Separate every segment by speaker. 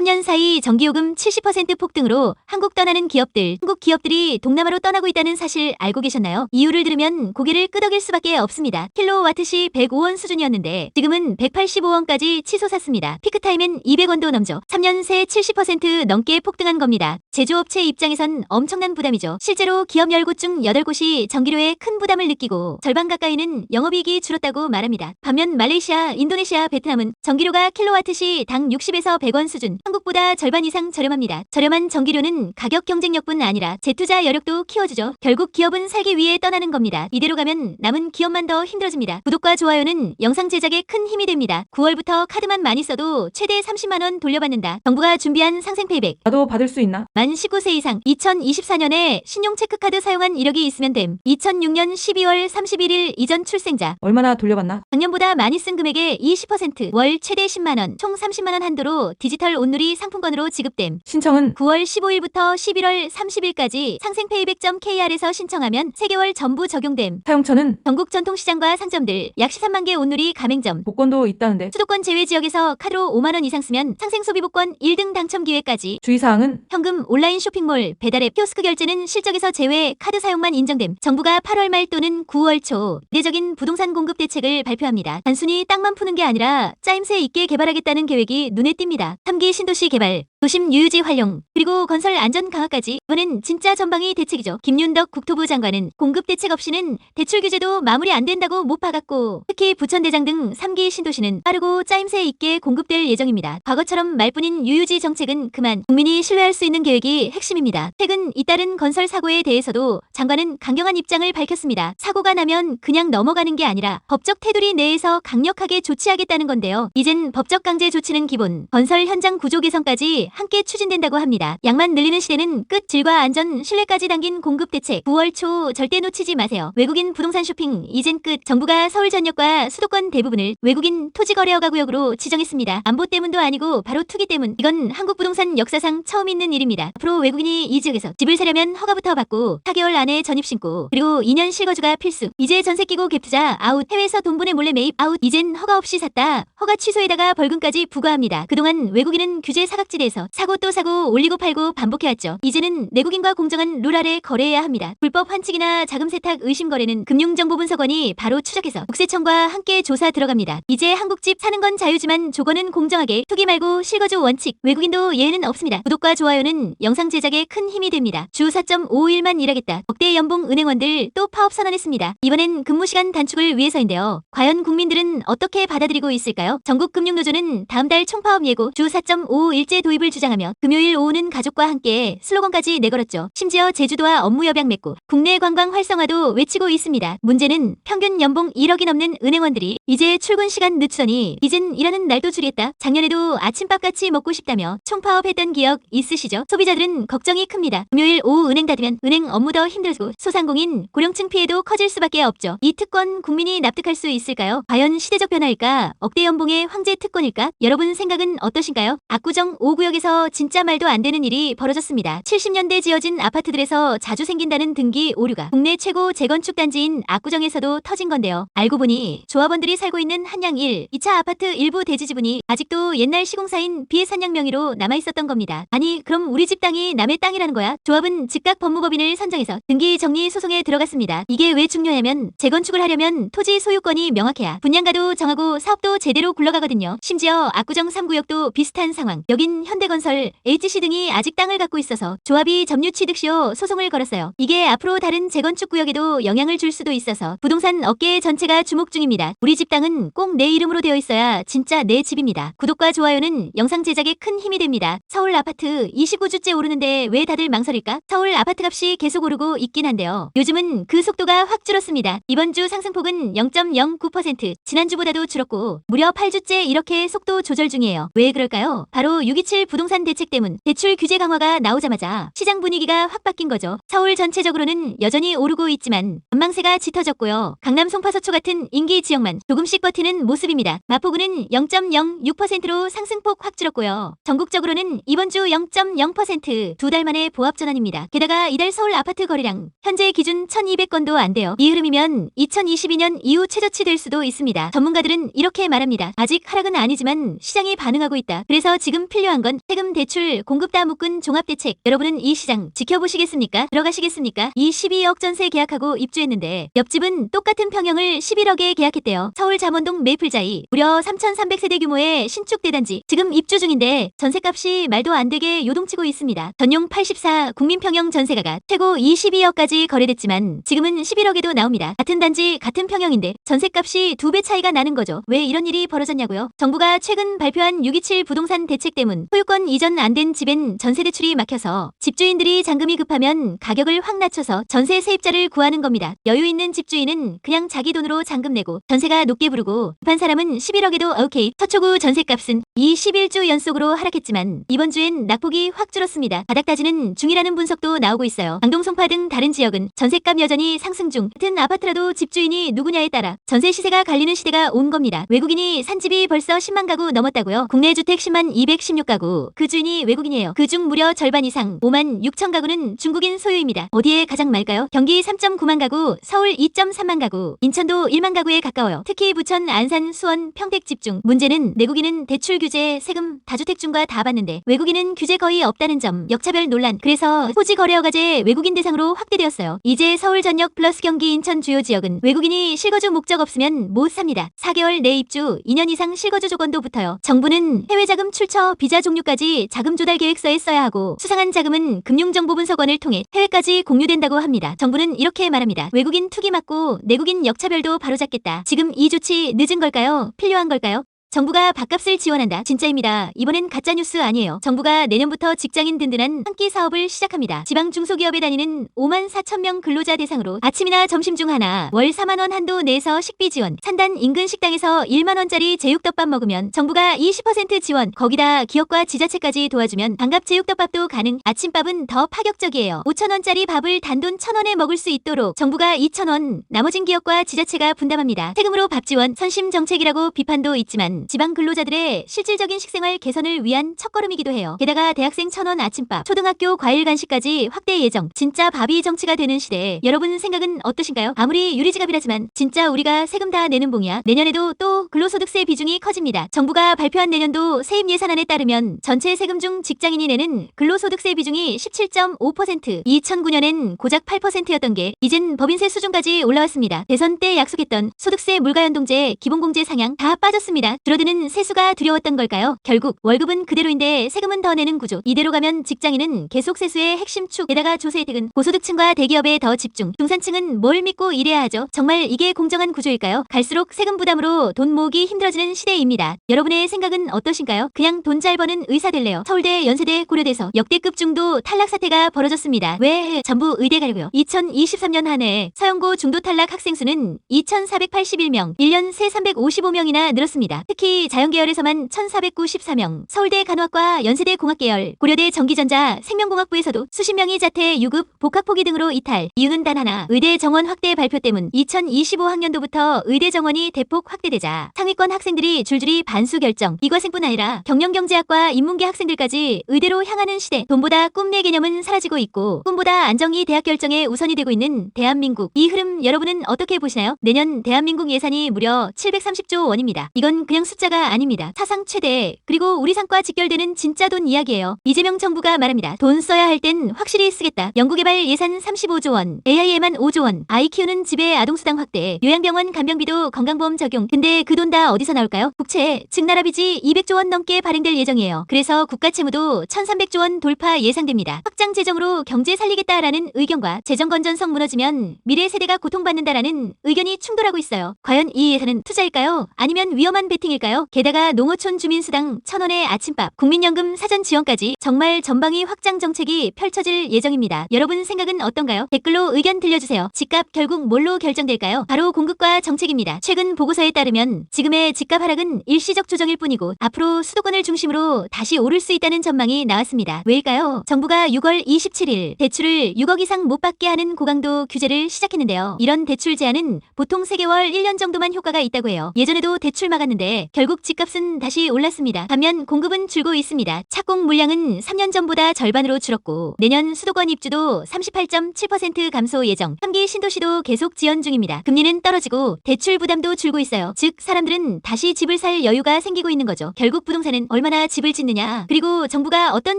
Speaker 1: 3년 사이 전기요금 70% 폭등으로 한국 떠나는 기업들, 한국 기업들이 동남아로 떠나고 있다는 사실 알고 계셨나요? 이유를 들으면 고개를 끄덕일 수밖에 없습니다. 킬로와트시 105원 수준이었는데 지금은 185원까지 치솟았습니다. 피크타임엔 200원도 넘죠. 3년 새 70% 넘게 폭등한 겁니다. 제조업체 입장에선 엄청난 부담이죠. 실제로 기업 10곳 중 8곳이 전기료에 큰 부담을 느끼고 절반 가까이는 영업이익이 줄었다고 말합니다. 반면 말레이시아, 인도네시아, 베트남은 전기료가 킬로와트시 당 60에서 100원 수준, 한국보다 절반 이상 저렴합니다. 저렴한 전기료는 가격 경쟁력뿐 아니라 재투자 여력도 키워주죠. 결국 기업은 살기 위해 떠나는 겁니다. 이대로 가면 남은 기업만 더 힘들어집니다. 구독과 좋아요는 영상 제작에 큰 힘이 됩니다. 9월부터 카드만 많이 써도 최대 30만원 돌려받는다. 정부가 준비한 상생 페이백.
Speaker 2: 나도 받을 수 있나?
Speaker 1: 만 19세 이상 2024년에 신용체크카드 사용한 이력이 있으면 됨. 2006년 12월 31일 이전 출생자.
Speaker 2: 얼마나 돌려받나?
Speaker 1: 작년보다 많이 쓴 금액의 20%, 월 최대 10만원, 총 30만원 한도로 디지털 온누리 상품권으로 지급됨.
Speaker 2: 신청은
Speaker 1: 9월 15일부터 11월 30일까지 상생페이백.kr에서 신청하면 3개월 전부 적용됨.
Speaker 2: 사용처는
Speaker 1: 전국 전통시장과 상점들, 약 13만 개 온누리 가맹점,
Speaker 2: 복권도 있다는데
Speaker 1: 수도권 제외 지역에서 카드로 5만원 이상 쓰면 상생소비복권 1등 당첨 기회까지.
Speaker 2: 주의사항은
Speaker 1: 현금, 온라인 쇼핑몰, 배달앱, 키오스크 결제는 실적에서 제외, 카드 사용만 인정됨. 정부가 8월 말 또는 9월 초 이례적인 부동산 공급 대책을 발표합니다. 단순히 땅만 푸는 게 아니라 짜임새 있게 개발하겠다는 계획이 눈에 띕니다. 3기 신도시 개발, 도심 유유지 활용, 그리고 건설 안전 강화까지. 이번엔 진짜 전방위 대책이죠. 김윤덕 국토부 장관은 공급 대책 없이는 대출 규제도 마무리 안 된다고 못 박았고, 특히 부천대장 등 3기 신도시는 빠르고 짜임새 있게 공급될 예정입니다. 과거처럼 말뿐인 유유지 정책은 그만, 국민이 신뢰할 수 있는 계획이 핵심입니다. 최근 잇따른 건설 사고에 대해서도 장관은 강경한 입장을 밝혔습니다. 사고가 나면 그냥 넘어가는 게 아니라 법적 테두리 내에서 강력하게 조치하겠다는 건데요. 이젠 법적 강제 조치는 기본, 건설 현장 구조 개선까지 함께 추진된다고 합니다. 양만 늘리는 시대는 끝. 질과 안전, 신뢰까지 담긴 공급 대책 9월 초 절대 놓치지 마세요. 외국인 부동산 쇼핑 이젠 끝. 정부가 서울 전역과 수도권 대부분을 외국인 토지거래허가 구역으로 지정했습니다. 안보 때문도 아니고 바로 투기 때문. 이건 한국 부동산 역사상 처음 있는 일입니다. 앞으로 외국인이 이 지역에서 집을 사려면 허가부터 받고 4개월 안에 전입신고, 그리고 2년 실거주가 필수. 이제 전세 끼고 갭투자 아웃, 해외에서 돈 보내 몰래 매입 아웃. 이젠 허가 없이 샀다, 허가 취소에다가 벌금까지 부과합니다. 그동안 외국인은 규제 사각지대에서 사고 또 사고, 올리고 팔고 반복해왔죠. 이제는 내국인과 공정한 룰 아래 거래해야 합니다. 불법 환칙이나 자금 세탁 의심 거래는 금융정보분석원이 바로 추적해서 국세청과 함께 조사 들어갑니다. 이제 한국집 사는 건 자유지만 조건은 공정하게, 투기 말고 실거주 원칙, 외국인도 예외는 없습니다. 구독과 좋아요는 영상 제작에 큰 힘이 됩니다. 주 4.5일만 일하겠다. 억대 연봉 은행원들 또 파업 선언했습니다. 이번엔 근무시간 단축을 위해서인데요. 과연 국민들은 어떻게 받아들이고 있을까요? 전국금융노조는 다음 달 총파업 예고, 주 4.5일제 도입을 주장하며 금요일 오후는 가족과 함께 슬로건까지 내걸었죠. 심지어 제주도와 업무 협약 맺고 국내 관광 활성화도 외치고 있습니다. 문제는 평균 연봉 1억이 넘는 은행원들이 이제 출근 시간 늦추더니 이젠 일하는 날도 줄였다. 작년에도 아침밥같이 먹고 싶다며 총파업했던 기억 있으시죠? 소비자들은 걱정이 큽니다. 금요일 오후 은행 닫으면 은행 업무 더 힘들고 소상공인, 고령층 피해도 커질 수밖에 없죠. 이 특권 국민이 납득할 수 있을까요? 과연 시대적 변화일까? 억대 연봉의 황제 특권일까? 여러분 생각은 어떠신가요? 압구정 5구역에서 진짜 말도 안 되는 일이 벌어졌습니다. 70년대 지어진 아파트들에서 자주 생긴다는 등기 오류가 국내 최고 재건축 단지인 압구정에서도 터진 건데요. 알고 보니 조합원들이 살고 있는 한양 1, 2차 아파트 일부 대지 지분이 아직도 옛날 시공사인 비해산양 명의로 남아있었던 겁니다. 아니 그럼 우리 집 땅이 남의 땅이라는 거야? 조합은 즉각 법무법인을 선정해서 등기 정리 소송에 들어갔습니다. 이게 왜 중요하냐면 재건축을 하려면 토지 소유권이 명확해야 분양가도 정하고 사업도 제대로 굴러가거든요. 심지어 압구정 3구역도 비슷한 상황. 여긴 현대건설, HC 등이 아직 땅을 갖고 있어서 조합이 점유취득시효 소송을 걸었어요. 이게 앞으로 다른 재건축 구역에도 영향을 줄 수도 있어서 부동산 업계 전체가 주목 중입니다. 우리 집 땅은 꼭 내 이름으로 되어 있어야 진짜 내 집입니다. 구독과 좋아요는 영상 제작에 큰 힘이 됩니다. 서울 아파트 29주째 오르는데 왜 다들 망설일까? 서울 아파트 값이 계속 오르고 있긴 한데요. 요즘은 그 속도가 확 줄었습니다. 이번 주 상승폭은 0.09%, 지난주보다도 줄었고 무려 8주째 이렇게 속도 조절 중이에요. 왜 그럴까요? 바로 627 부동산 대책 때문. 대출 규제 강화가 나오자마자 시장 분위기가 확 바뀐 거죠. 서울 전체적으로는 여전히 오르고 있지만 전망세가 짙어졌고요. 강남 송파서초 같은 인기 지역만 조금씩 버티는 모습입니다. 마포구는 0.06%로 상승폭 확 줄었고요. 전국적으로는 이번 주 0.0%, 두 달 만에 보합 전환입니다. 게다가 이달 서울 아파트 거래량 현재 기준 1200건도 안 돼요. 이 흐름이면 2022년 이후 최저치 될 수도 있습니다. 전문가들은 이렇게 말합니다. 아직 하락은 아니지만 시장이 반응하고 있다. 그래서 지금 지금 필요한 건 세금 대출 공급 다 묶은 종합대책. 여러분은 이 시장 지켜보시겠습니까? 들어가시겠습니까? 이 12억 전세 계약하고 입주했는데 옆집은 똑같은 평형을 11억에 계약했대요. 서울 잠원동 메이플자이 무려 3,300세대 규모의 신축 대단지 지금 입주 중인데 전세값이 말도 안 되게 요동치고 있습니다. 전용 84 국민평형 전세가가 최고 22억까지 거래됐지만 지금은 11억에도 나옵니다. 같은 단지 같은 평형인데 전세값이 2배 차이가 나는 거죠. 왜 이런 일이 벌어졌냐고요? 정부가 최근 발표한 627 부동산 대책 때문 소유권 이전 안 된 집엔 전세 대출이 막혀서 집주인들이 잔금이 급하면 가격을 확 낮춰서 전세 세입자를 구하는 겁니다. 여유 있는 집주인은 그냥 자기 돈으로 잔금 내고 전세가 높게 부르고 급한 사람은 11억에도 오케이. 서초구 전세값은 21주 연속으로 하락했지만 이번 주엔 낙폭이 확 줄었습니다. 바닥 다지는 중이라는 분석도 나오고 있어요. 강동, 송파 등 다른 지역은 전세값 여전히 상승 중. 같은 아파트라도 집주인이 누구냐에 따라 전세 시세가 갈리는 시대가 온 겁니다. 외국인이 산 집이 벌써 10만 가구 넘었다고요. 국내 주택 10만 216가구. 그 주인이 외국인이에요. 그중 무려 절반 이상 5만 6천 가구는 중국인 소유입니다. 어디에 가장 많을까요? 경기 3.9만 가구, 서울 2.3만 가구, 인천도 1만 가구에 가까워요. 특히 부천, 안산, 수원, 평택 집중. 문제는 내국인은 대출 규제, 세금, 다주택중과 다 받는데 외국인은 규제 거의 없다는 점. 역차별 논란. 그래서 토지 거래 허가제 외국인 대상으로 확대되었어요. 이제 서울 전역 플러스 경기 인천 주요 지역은 외국인이 실거주 목적 없으면 못 삽니다. 4개월 내 입주, 2년 이상 실거주 조건도 붙어요. 정부는 해외자금 출처, 비자 종류까지 자금 조달 계획서에 써야 하고 수상한 자금은 금융정보분석원을 통해 해외까지 공유된다고 합니다. 정부는 이렇게 말합니다. 외국인 투기 막고 내국인 역차별도 바로잡겠다. 지금 이 조치 늦은 걸까요? 필요한 걸까요? 정부가 밥값을 지원한다. 진짜입니다. 이번엔 가짜뉴스 아니에요. 정부가 내년부터 직장인 든든한 한 끼 사업을 시작합니다. 지방 중소기업에 다니는 5만 4천 명 근로자 대상으로 아침이나 점심 중 하나 월 4만 원 한도 내에서 식비 지원. 산단 인근 식당에서 1만 원짜리 제육덮밥 먹으면 정부가 20% 지원. 거기다 기업과 지자체까지 도와주면 반값 제육덮밥도 가능. 아침밥은 더 파격적이에요. 5천 원짜리 밥을 단돈 1,000원에 먹을 수 있도록 정부가 2,000원, 나머진 기업과 지자체가 분담합니다. 세금으로 밥 지원, 선심 정책이라고 비판도 있지만 지방 근로자들의 실질적인 식생활 개선을 위한 첫걸음이기도 해요. 게다가 대학생 1,000원 아침밥, 초등학교 과일 간식까지 확대 예정. 진짜 밥이 정치가 되는 시대. 여러분 생각은 어떠신가요? 아무리 유리지갑이라지만 진짜 우리가 세금 다 내는 봉이야. 내년에도 또 근로소득세 비중이 커집니다. 정부가 발표한 내년도 세입 예산안에 따르면 전체 세금 중 직장인이 내는 근로소득세 비중이 17.5%, 2009년엔 고작 8%였던 게 이젠 법인세 수준까지 올라왔습니다. 대선 때 약속했던 소득세 물가연동제, 기본공제 상향 다 빠졌습니다. 줄어드는 세수가 두려웠던 걸까요? 결국 월급은 그대로인데 세금은 더 내는 구조. 이대로 가면 직장인은 계속 세수의 핵심 축. 게다가 조세 혜택은 고소득층과 대기업에 더 집중. 중산층은 뭘 믿고 일해야 하죠? 정말 이게 공정한 구조일까요? 갈수록 세금 부담으로 돈 모으기 힘들어지는 시대입니다. 여러분의 생각은 어떠신가요? 그냥 돈 잘 버는 의사 될래요. 서울대, 연세대, 고려대서 역대급 중도 탈락 사태가 벌어졌습니다. 왜? 전부 의대 가려고요. 2023년 한 해 서영고 중도 탈락 학생 수는 2,481명, 1년 새 355명이나 늘었습니다. 특히 자연계열에서만 1,494명, 서울대 간호학과, 연세대 공학계열, 고려대 전기전자, 생명공학부에서도 수십 명이 자퇴, 유급, 복학 포기 등으로 이탈. 이유는 단 하나. 의대 정원 확대 발표 때문. 2025학년도부터 의대 정원이 대폭 확대되자 상위권 학생들이 줄줄이 반수 결정. 이과생뿐 아니라 경영경제학과 인문계 학생들까지 의대로 향하는 시대. 돈보다 꿈내 개념은 사라지고 있고 꿈보다 안정이 대학 결정에 우선이 되고 있는 대한민국. 이 흐름 여러분은 어떻게 보시나요? 내년 대한민국 예산이 무려 730조 원입니다. 이건 그냥 숫자가 아닙니다. 사상 최대, 그리고 우리 삶과 직결되는 진짜 돈 이야기예요. 이재명 정부가 말합니다. 돈 써야 할 땐 확실히 쓰겠다. 연구개발 예산 35조 원, AI에만 5조 원, 아이 키우는 집에 아동수당 확대, 요양병원 간병비도 건강보험 적용. 근데 그 돈 다 어디서 나올까요? 국채, 즉 나라 빚이 200조 원 넘게 발행될 예정이에요. 그래서 국가채무도 1,300조 원 돌파 예상됩니다. 확장 재정으로 경제 살리겠다라는 의견과 재정 건전성 무너지면 미래 세대가 고통받는다라는 의견이 충돌하고 있어요. 과연 이 예산은 투자일까요? 아니면 위험한 베팅일까요? 게다가 농어촌 주민수당 1,000원의 아침밥, 국민연금 사전 지원까지 정말 전방위 확장 정책이 펼쳐질 예정입니다. 여러분 생각은 어떤가요? 댓글로 의견 들려주세요. 집값 결국 뭘로 결정될까요? 바로 공급과 정책입니다. 최근 보고서에 따르면 지금의 집값 하락은 일시적 조정일 뿐이고 앞으로 수도권을 중심으로 다시 오를 수 있다는 전망이 나왔습니다. 왜일까요? 정부가 6월 27일 대출을 6억 이상 못 받게 하는 고강도 규제를 시작했는데요. 이런 대출 제한은 보통 3개월 1년 정도만 효과가 있다고 해요. 예전에도 대출 막았는데 결국 집값은 다시 올랐습니다. 반면 공급은 줄고 있습니다. 착공 물량은 3년 전보다 절반으로 줄었고 내년 수도권 입주도 38.7% 감소 예정. 3기 신도시도 계속 지연 중입니다. 금리는 떨어지고 대출 부담도 줄고 있어요. 즉 사람들은 다시 집을 살 여유가 생기고 있는 거죠. 결국 부동산은 얼마나 집을 짓느냐 그리고 정부가 어떤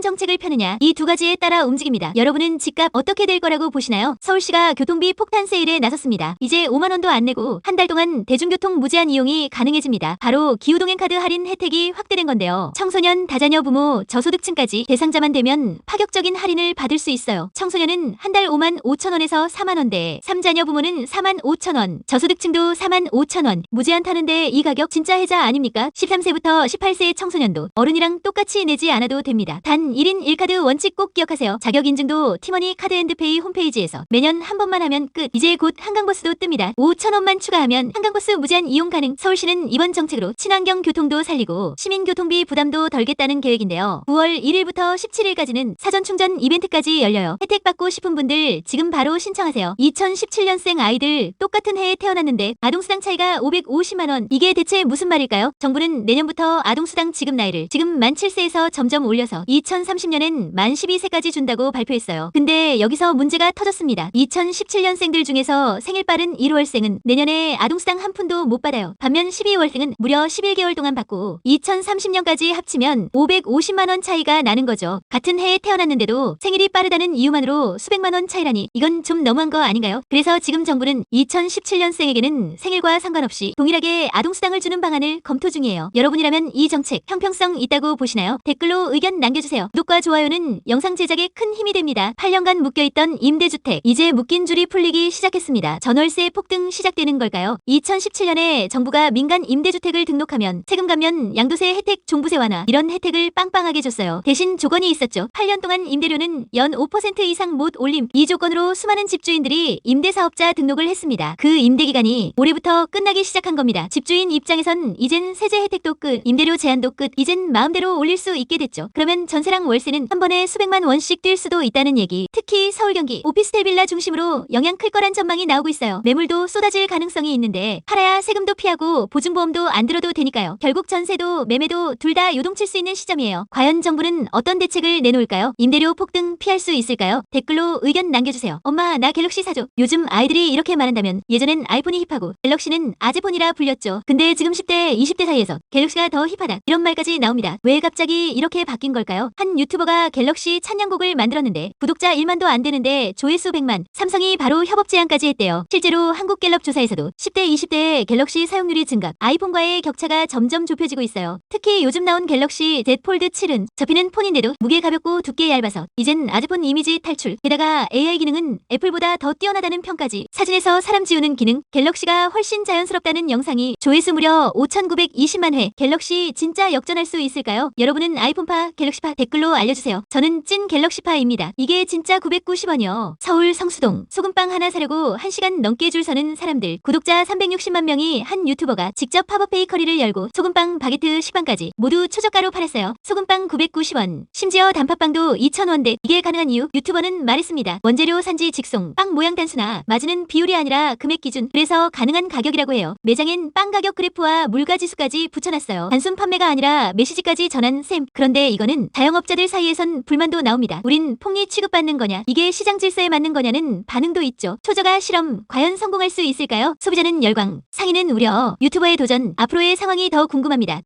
Speaker 1: 정책을 펴느냐 이 두 가지에 따라 움직입니다. 여러분은 집값 어떻게 될 거라고 보시나요? 서울시가 교통비 폭탄 세일에 나섰습니다. 이제 5만 원도 안 내고 한 달 동안 대중교통 무제한 이용이 가능해집니다. 바로 기후동행 카드 할인 혜택이 확대된 건데요. 청소년, 다자녀 부모, 저소득층까지 대상자만 되면 파격적인 할인을 받을 수 있어요. 청소년은 한 달 5만 5천 원에서 4만 원대, 3자녀 부모는 4만 5천 원, 저소득층도 4만 5천 원. 무제한 타는데 이 가격 진짜 혜자 아닙니까? 13세부터 18세 청소년도 어른이랑 똑같이 내지 않아도 됩니다. 단 1인 1카드 원칙 꼭 기억하세요. 자격 인증도 티머니 카드앤드페이 홈페이지에서 매년 한 번만 하면 끝. 이제 곧 한강버스도 뜹니다. 5천 원만 추가하면 한강버스 무제한 이용 가능. 서울시는 이번 정책으로 친환경 교통도 살리고 시민교통비 부담도 덜겠다는 계획인데요. 9월 1일부터 17일까지는 사전 충전 이벤트까지 열려요. 혜택 받고 싶은 분들 지금 바로 신청하세요. 2017년생 아이들 똑같은 해에 태어났는데 아동수당 차이가 550만 원. 이게 대체 무슨 말일까요? 정부는 내년부터 아동수당 지급 나이를 지금 만 7세에서 점점 올려서 2030년엔 만 12세까지 준다고 발표했어요. 근데 여기서 문제가 터졌습니다. 2017년생들 중에서 생일 빠른 1월생은 내년에 아동수당 한 푼도 못 받아요. 반면 12월생은 무려 11개월 동안 받고 2030년까지 합치면 550만 원 차이가 나는 거죠. 같은 해에 태어났는데도 생일이 빠르다는 이유만으로 수백만 원 차이라니 이건 좀 너무한 거 아닌가요? 그래서 지금 정부는 2017년생에게는 생일과 상관없이 동일하게 아동수당을 주는 방안을 검토 중이에요. 여러분이라면 이 정책 형평성 있다고 보시나요? 댓글로 의견 남겨주세요. 구독과 좋아요는 영상 제작에 큰 힘이 됩니다. 8년간 묶여있던 임대주택 이제 묶인 줄이 풀리기 시작했습니다. 전월세 폭등 시작되는 걸까요? 2017년에 정부가 민간 임대주택을 등록하면 세금 감면 양도세 혜택 종부세 완화 이런 혜택을 빵빵하게 줬어요. 대신 조건이 있었죠. 8년 동안 임대료는 연 5% 이상 못 올림. 이 조건으로 수많은 집주인들이 임대사업자 등록을 했습니다. 그 임대기간이 올해부터 끝나기 시작한 겁니다. 집주인 입장에선 이젠 세제 혜택도 끝, 임대료 제한도 끝, 이젠 마음대로 올릴 수 있게 됐죠. 그러면 전세랑 월세는 한 번에 수백만 원씩 뛸 수도 있다는 얘기. 특히 서울 경기 오피스텔 빌라 중심으로 영향 클 거란 전망이 나오고 있어요. 매물도 쏟아질 가능성이 있는데 팔아야 세금도 피하고 보증보험도 안 들어도 되니까요. 결국 전세도 매매도 둘 다 요동칠 수 있는 시점이에요. 과연 정부는 어떤 대책을 내놓을까요? 임대료 폭등 피할 수 있을까요? 댓글로 의견 남겨주세요. 엄마 나 갤럭시 사줘. 요즘 아이들이 이렇게 말한다면 예전엔 아이폰이 힙하고 갤럭시는 아재폰이라 불렸죠. 근데 지금 10대, 20대 사이에서 갤럭시가 더 힙하다 이런 말까지 나옵니다. 왜 갑자기 이렇게 바뀐 걸까요? 한 유튜버가 갤럭시 찬양곡을 만들었는데 구독자 1만도 안 되는데 조회수 100만. 삼성이 바로 협업 제안까지 했대요. 실제로 한국갤럽 조사에서도 10대, 20대의 갤럭시 사용률이 증가, 아이폰과의 격차가 점점 좁혀지고 있어요. 특히 요즘 나온 갤럭시 Z 폴드 7은 접히는 폰인데도 무게 가볍고 두께 얇아서 이젠 아재폰 이미지 탈출. 게다가 AI 기능은 애플보다 더 뛰어나다는 평까지. 사진에서 사람 지우는 기능, 갤럭시가 훨씬 자연스럽다는 영상이 조회수 무려 5,920만 회. 갤럭시 진짜 역전할 수 있을까요? 여러분은 아이폰파, 갤럭시파 댓글로 알려주세요. 저는 찐 갤럭시파입니다. 이게 진짜 990원이요. 서울 성수동 소금빵 하나 사려고 1시간 넘게 줄 서는 사람들. 구독자 360만 명이 한 유튜버가 직접 팝업 베이커리를 열고 소금빵, 바게트, 식빵까지 모두 초저가로 팔았어요. 소금빵 990원. 심지어 단팥빵도 2,000원대. 이게 가능한 이유? 유튜버는 말했습니다. 원재료 산지 직송, 빵 모양 단순화, 맞으는 비율이 아니라 금액 기준. 그래서 가능한 가격이라고 해요. 매장엔 빵 가격 그래프와 물가 지수까지 붙여놨어요. 단순 판매가 아니라 메시지까지 전한 셈. 그런데 이거는 자영업자들 사이에선 불만도 나옵니다. 우린 폭리 취급받는 거냐? 이게 시장 질서에 맞는 거냐는 반응도 있죠. 초저가 실험 과연 성공할 수 있을까요? 소비자는 열광, 상인은 우려. 유튜버의 도전, 앞으로의 상황이 더 궁금합니다.